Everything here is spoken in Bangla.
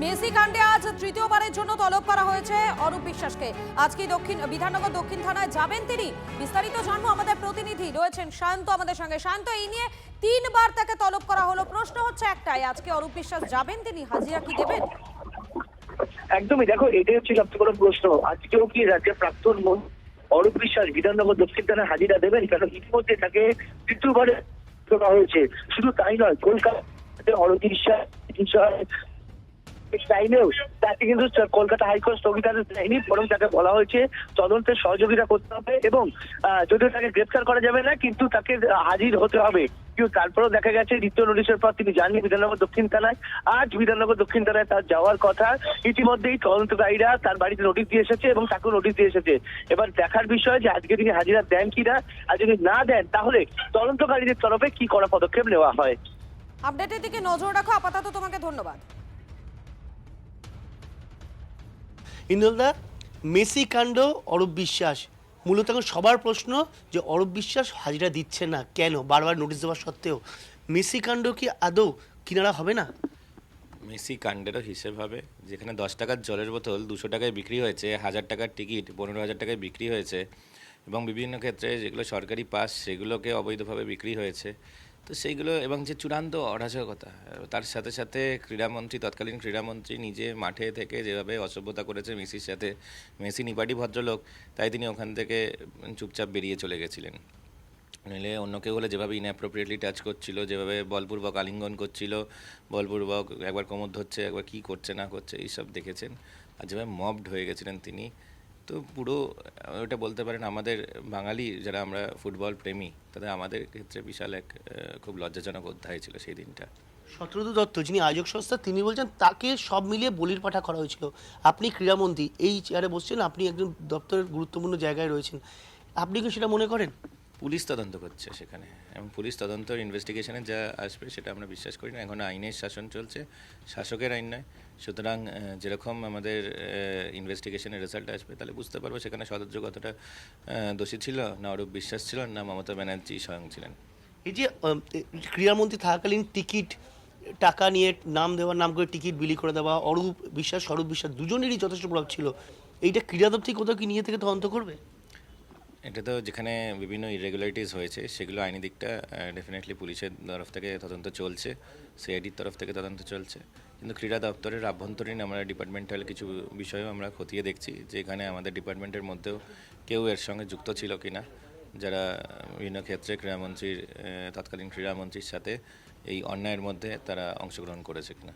মেসি কাণ্ডে আজ তৃতীয়বারের জন্য তলব করা হয়েছে অরূপ বিশ্বাসকে। আজকে বিধাননগর দক্ষিণ থানায় যাবেন তিনি। বিস্তারিত জানবো, আমাদের প্রতিনিধি রয়েছেন শান্ত আমাদের সঙ্গে। শান্ত, এই নিয়ে তিনবার তাকে তলব করা হলো, প্রশ্ন হচ্ছে একটাই, আজকে অরূপ বিশ্বাস যাবেন তিনি, হাজিরা কি দেবেন? একদমই, দেখো এটাই হচ্ছে সবচেয়ে বড় প্রশ্ন। আজকেও কি রাজ্যের প্রাক্তন মন্ত্রী অরূপ বিশ্বাস বিধাননগর দক্ষিণ থানায় হাজিরা দেবেন? কারণ ইতিমধ্যে তাকে তৃতীয়বারে করা হয়েছে। শুধু তাই নয়, কলকাতাতে অরূপ বিশ্বাস চাইলেও তাকে কিন্তু কলকাতা হাইকোর্ট স্থগিতাদেশ দেয়নি, বরং তাকে বলা হয়েছে তদন্তের সহযোগিতা করতে হবে এবং যদিও তাকে গ্রেপ্তার করা যাবে না, কিন্তু তাকে হাজির হতে হবে। কিন্তু তারপরেও দেখা গেছে দ্বিতীয় নোটিশের পর তিনি যাননি বিধাননগর দক্ষিণ থানায়। আজ বিধাননগর দক্ষিণ থানায় তার যাওয়ার কথা। ইতিমধ্যেই তদন্তকারীরা তার বাড়িতে নোটিশ দিয়ে এসেছে এবং তাকেও নোটিশ দিয়ে এসেছে। এবার দেখার বিষয় যে আজকে তিনি হাজিরা দেন কিনা। আর যদি না দেন তাহলে তদন্তকারীদের তরফে কি করা পদক্ষেপ নেওয়া হয়। আপডেটের দিকে নজর রাখো, আপাতত তোমাকে ধন্যবাদ। ইন্দুলদা, মেসি কাণ্ড অরূপ বিশ্বাস, মূলত এখন সবার প্রশ্ন যে অরূপ বিশ্বাস হাজিরা দিচ্ছে না কেন, বারবার নোটিশ দেওয়া সত্ত্বেও। মেসি কাণ্ড কি আদৌ কিনারা হবে না? মেসি কাণ্ডেরও হিসেব হবে। যেখানে 10 টাকার জলের বোতল 200 টাকায় বিক্রি হয়েছে, 1000 টাকার টিকিট 15,000 টাকায় বিক্রি হয়েছে, এবং বিভিন্ন ক্ষেত্রে যেগুলো সরকারি পাস সেগুলোকে অবৈধভাবে বিক্রি হয়েছে, তো সেইগুলো, এবং যে চূড়ান্ত অরাজকতা, তার সাথে সাথে ক্রীড়ামন্ত্রী, তৎকালীন ক্রীড়ামন্ত্রী নিজে মাঠে থেকে যেভাবে অসভ্যতা করেছে মেসির সাথে। মেসি নিপাটি ভদ্রলোক, তাই তিনি ওখান থেকে চুপচাপ বেরিয়ে চলে গেছিলেন। নইলে অন্য কেউ হলে যেভাবে ইনঅ্যাপ্রোপ্রিয়েটলি টাচ করছিল, যেভাবে বলপূর্বক আলিঙ্গন করছিল, বলপূর্বক একবার কোমর ধরছে, একবার কী করছে না করছে, এইসব দেখেছেন। আর যেভাবে মবড হয়ে গেছিলেন তিনি, তো পুরো ওটা বলতে পারেন আমাদের বাঙালি যারা আমরা ফুটবল প্রেমী, তাদের আমাদের ক্ষেত্রে বিশাল এক খুব লজ্জাজনক অধ্যায় ছিল সেই দিনটা। শত্রুঘ্ন দত্ত, যিনি আয়োজক সংস্থা, তিনি বলছেন তাকে সব মিলিয়ে বলির পাঠা করা হয়েছিল। আপনি ক্রীড়ামন্ত্রী, এই চেয়ারে বসছেন, আপনি একজন দপ্তরের গুরুত্বপূর্ণ জায়গায় রয়েছেন, আপনি কি সেটা মনে করেন? পুলিশ তদন্ত করছে সেখানে, এবং পুলিশ তদন্তর ইনভেস্টিগেশনে যা আসবে সেটা আমরা বিশ্বাস করি না। এখন আইনের শাসন চলছে, শাসকের আইন নয়। সুতরাং যেরকম আমাদের ইনভেস্টিগেশনের রেজাল্ট আসবে, তাহলে বুঝতে পারবো সেখানে সদস্য কতটা দোষী ছিল, না অরূপ বিশ্বাস ছিল, না মমতা ব্যানার্জি স্বয়ং ছিলেন। এই যে ক্রীড়ামন্ত্রী থাকাকালীন টিকিট টাকা নিয়ে নাম দেওয়ার নাম করে টিকিট বিলি করে দেওয়া, অরূপ বিশ্বাস স্বরূপ বিশ্বাস দুজনেরই যথেষ্ট প্রভাব ছিল, এইটা ক্রীড়া দপ্তর কোথাও কি নিয়ে থেকে তদন্ত করবে? এটা তো যেখানে বিভিন্ন ইরেগুলারিটিস হয়েছে সেগুলো আইনি দিকটা ডেফিনেটলি পুলিশের তরফ থেকে তদন্ত চলছে, সিআইডির তরফ থেকে তদন্ত চলছে। কিন্তু ক্রীড়া দপ্তরের আভ্যন্তরীণ আমরা ডিপার্টমেন্টাল কিছু বিষয়ও আমরা খতিয়ে দেখছি, যে এখানে আমাদের ডিপার্টমেন্টের মধ্যেও কেউ এর সঙ্গে যুক্ত ছিল কিনা, যারা বিভিন্ন ক্ষেত্রে তৎকালীন ক্রীড়ামন্ত্রীর সাথে এই অন্যায়ের মধ্যে তারা অংশগ্রহণ করেছে কিনা।